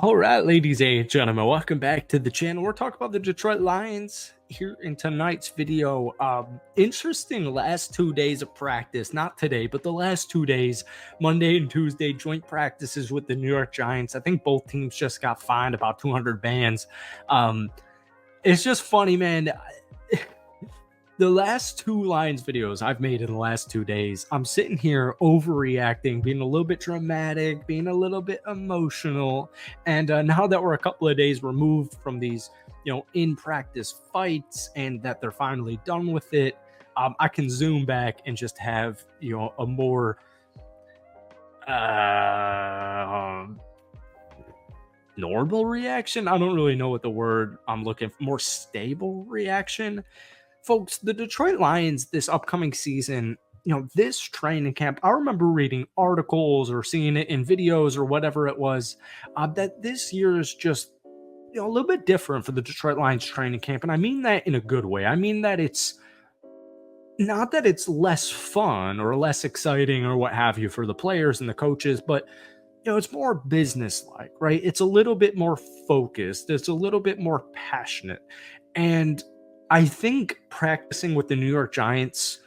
All right, ladies and gentlemen, welcome back to the channel. We're talking about the Detroit Lions here in tonight's video. Interesting last 2 days of practice, not today, but the last 2 days, Monday and Tuesday, joint practices with the New York Giants. I think both teams just got fined about 200 bands. It's just funny, man. The last two Lions videos I've made in the last 2 days, I'm sitting here overreacting, being a little bit dramatic, being a little bit emotional. And now that we're a couple of days removed from these, in practice fights and that they're finally done with it, I can zoom back and just have, a more normal reaction. I don't really know what the word I'm looking for, more stable reaction. Folks, the Detroit Lions this upcoming season, this training camp, I remember reading articles or seeing it in videos or whatever it was, that this year is just, a little bit different for the Detroit Lions training camp. And I mean that in a good way. I mean that it's not that it's less fun or less exciting or what have you for the players and the coaches, but it's more business-like, right? It's a little bit more focused. It's a little bit more passionate. And I think practicing with the New York Giants,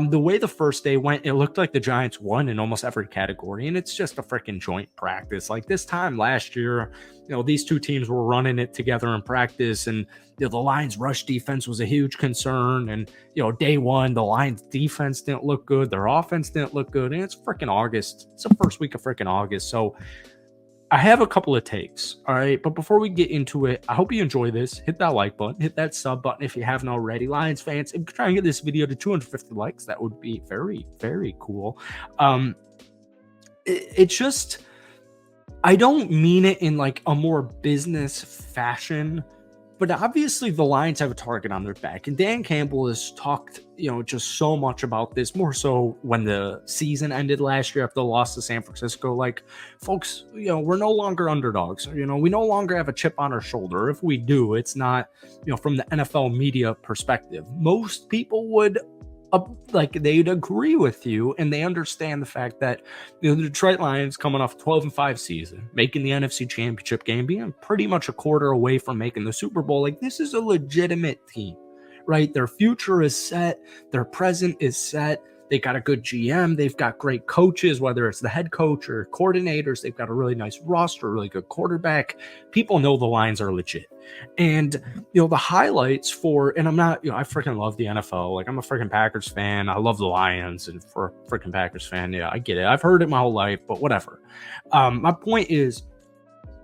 the way the first day went, it looked like the Giants won in almost every category, and it's just a freaking joint practice. Like this time last year, these two teams were running it together in practice, and the Lions' rush defense was a huge concern. And day one, the Lions' defense didn't look good, their offense didn't look good, and it's freaking August. It's the first week of freaking August, so I have a couple of takes, all right? But before we get into it, I hope you enjoy this. Hit that like button, hit that sub button if you haven't already. Lions fans, if you try and get this video to 250 likes, that would be very, very cool. It's just, I don't mean it in like a more business fashion, but obviously the Lions have a target on their back. And Dan Campbell has talked, just so much about this, more so when the season ended last year after the loss to San Francisco. Like, folks, we're no longer underdogs. We no longer have a chip on our shoulder. If we do, it's not, from the NFL media perspective. Most people would they'd agree with you, and they understand the fact that the Detroit Lions coming off 12-5 season, making the NFC Championship game, being pretty much a quarter away from making the Super Bowl. Like, this is a legitimate team, right? Their future is set, their present is set. They got a good GM. They've got great coaches, whether it's the head coach or coordinators. They've got a really nice roster, really good quarterback. People know the Lions are legit. And, the highlights for, and I'm not, I freaking love the NFL. Like, I'm a freaking Packers fan. I love the Lions. And for a freaking Packers fan, yeah, I get it. I've heard it my whole life, but whatever. My point is,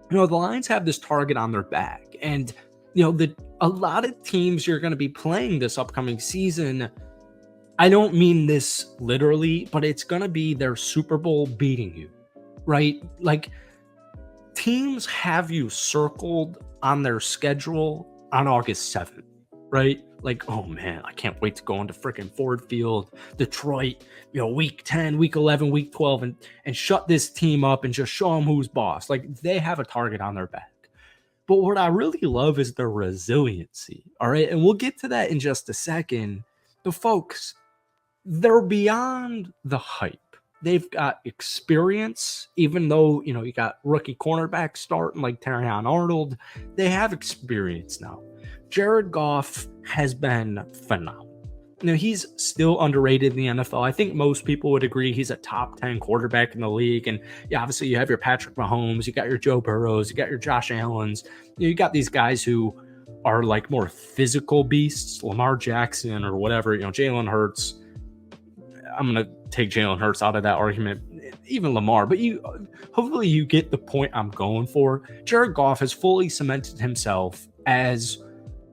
the Lions have this target on their back. And, a lot of teams you're going to be playing this upcoming season, I don't mean this literally, but it's going to be their Super Bowl beating you, right? Like, teams have you circled on their schedule on August 7th, right? Like, oh man, I can't wait to go into freaking Ford Field, Detroit, week 10, week 11, week 12, and shut this team up and just show them who's boss. Like, they have a target on their back. But what I really love is their resiliency, all right? And we'll get to that in just a second. But folks, they're beyond the hype. They've got experience, even though, you got rookie cornerbacks starting like Terrion Arnold. They have experience now. Jared Goff has been phenomenal. He's still underrated in the NFL. I think most people would agree he's a top 10 quarterback in the league. And yeah, obviously you have your Patrick Mahomes, you got your Joe Burrows, you got your Josh Allens. You got these guys who are like more physical beasts, Lamar Jackson or whatever, Jalen Hurts. I'm going to take Jalen Hurts out of that argument, even Lamar, but hopefully you get the point I'm going for. Jared Goff has fully cemented himself as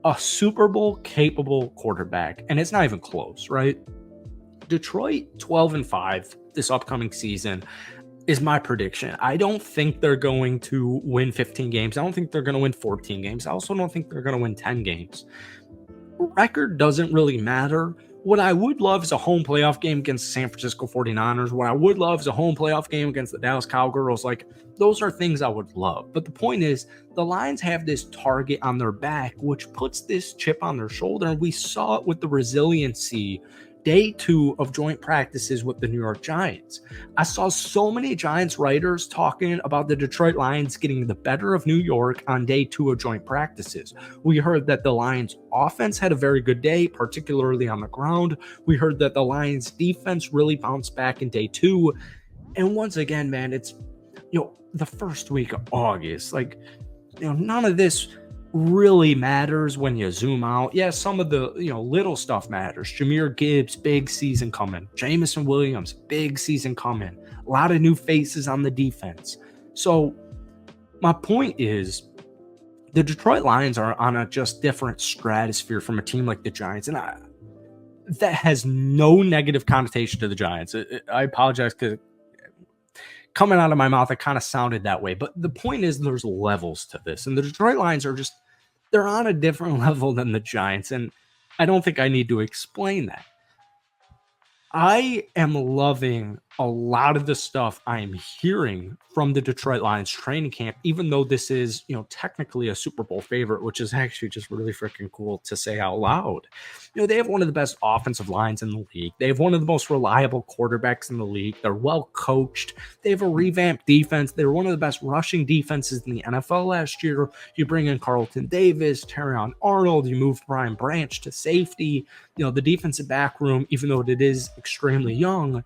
a Super Bowl capable quarterback, and it's not even close, right? Detroit 12-5 this upcoming season is my prediction. I don't think they're going to win 15 games. I don't think they're going to win 14 games. I also don't think they're going to win 10 games. Record doesn't really matter. What I would love is a home playoff game against the San Francisco 49ers. What I would love is a home playoff game against the Dallas Cowgirls. Like, those are things I would love. But the point is, the Lions have this target on their back, which puts this chip on their shoulder. And we saw it with the resiliency day 2 of joint practices with the New York Giants. I saw so many Giants writers talking about the Detroit Lions getting the better of New York on day 2 of joint practices. We heard that the Lions offense had a very good day, particularly on the ground. We heard that the Lions defense really bounced back in day 2. And once again, man, it's, the first week of August. Like, none of this really matters when you zoom out. Yeah, some of the, little stuff matters. Jahmyr Gibbs, big season coming. Jameson Williams, big season coming. A lot of new faces on the defense. So my point is, the Detroit Lions are on a just different stratosphere from a team like the Giants. And that has no negative connotation to the Giants. I apologize because coming out of my mouth, it kind of sounded that way. But the point is, there's levels to this. And the Detroit Lions are just, they're on a different level than the Giants. And I don't think I need to explain that. I am loving a lot of the stuff I am hearing from the Detroit Lions training camp, even though this is, technically a Super Bowl favorite, which is actually just really freaking cool to say out loud. They have one of the best offensive lines in the league. They have one of the most reliable quarterbacks in the league. They're well coached. They have a revamped defense. They're one of the best rushing defenses in the NFL last year. You bring in Carlton Davis, Terrion Arnold, you move Brian Branch to safety. The defensive back room, even though it is extremely young,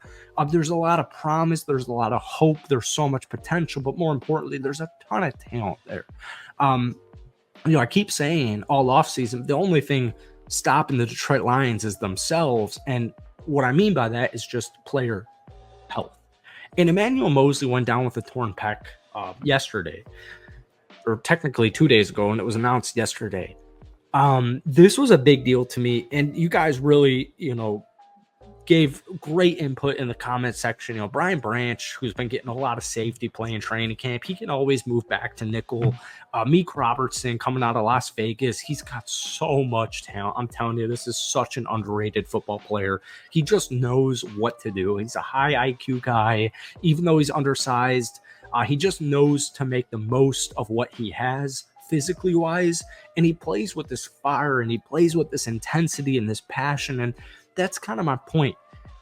there's a lot of promise. There's a lot of hope. There's so much potential, but more importantly, there's a ton of talent there. I keep saying all offseason, the only thing stopping the Detroit Lions is themselves. And what I mean by that is just player health. And Emmanuel Mosley went down with a torn pec yesterday, or technically 2 days ago, and it was announced yesterday. This was a big deal to me, and you guys really, gave great input in the comment section. Brian Branch, who's been getting a lot of safety play in training camp, he can always move back to nickel. Meek Robertson coming out of Las Vegas, he's got so much talent. I'm telling you, this is such an underrated football player. He just knows what to do. He's a high IQ guy, even though he's undersized. He just knows to make the most of what he has physically wise, and he plays with this fire, and he plays with this intensity and this passion. And that's kind of my point.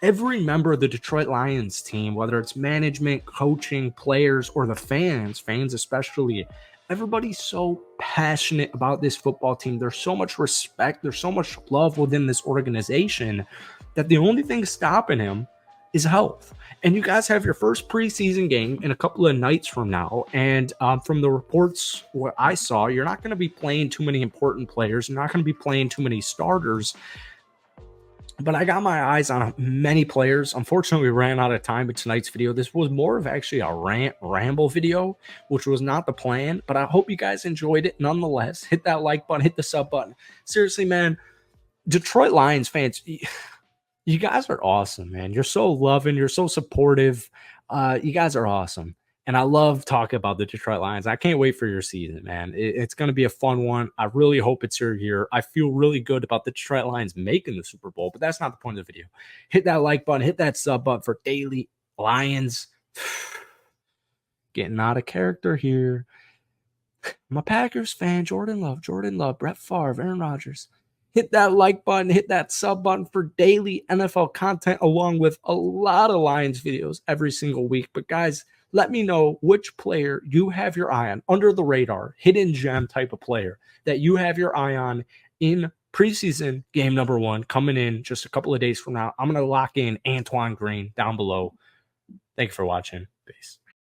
Every member of the Detroit Lions team, whether it's management, coaching, players, or the fans especially, everybody's so passionate about this football team. There's so much respect, there's so much love within this organization that the only thing stopping him is health. And you guys have your first preseason game in a couple of nights from now. And from the reports, what I saw, you're not going to be playing too many important players. You're not going to be playing too many starters. But I got my eyes on many players. Unfortunately, we ran out of time with tonight's video. This was more of actually a ramble video, which was not the plan. But I hope you guys enjoyed it nonetheless. Hit that like button, hit the sub button. Seriously, man, Detroit Lions fans, you guys are awesome, man. You're so loving. You're so supportive. You guys are awesome. And I love talking about the Detroit Lions. I can't wait for your season, man. It's going to be a fun one. I really hope it's your year. I feel really good about the Detroit Lions making the Super Bowl, but that's not the point of the video. Hit that like button. Hit that sub button for daily Lions. Getting out of character here. I'm a Packers fan. Jordan Love, Brett Favre, Aaron Rodgers. Hit that like button, hit that sub button for daily NFL content, along with a lot of Lions videos every single week. But guys, let me know which player you have your eye on, under the radar, hidden gem type of player that you have your eye on in preseason game number 1 coming in just a couple of days from now. I'm going to lock in Antoine Green down below. Thank you for watching. Peace.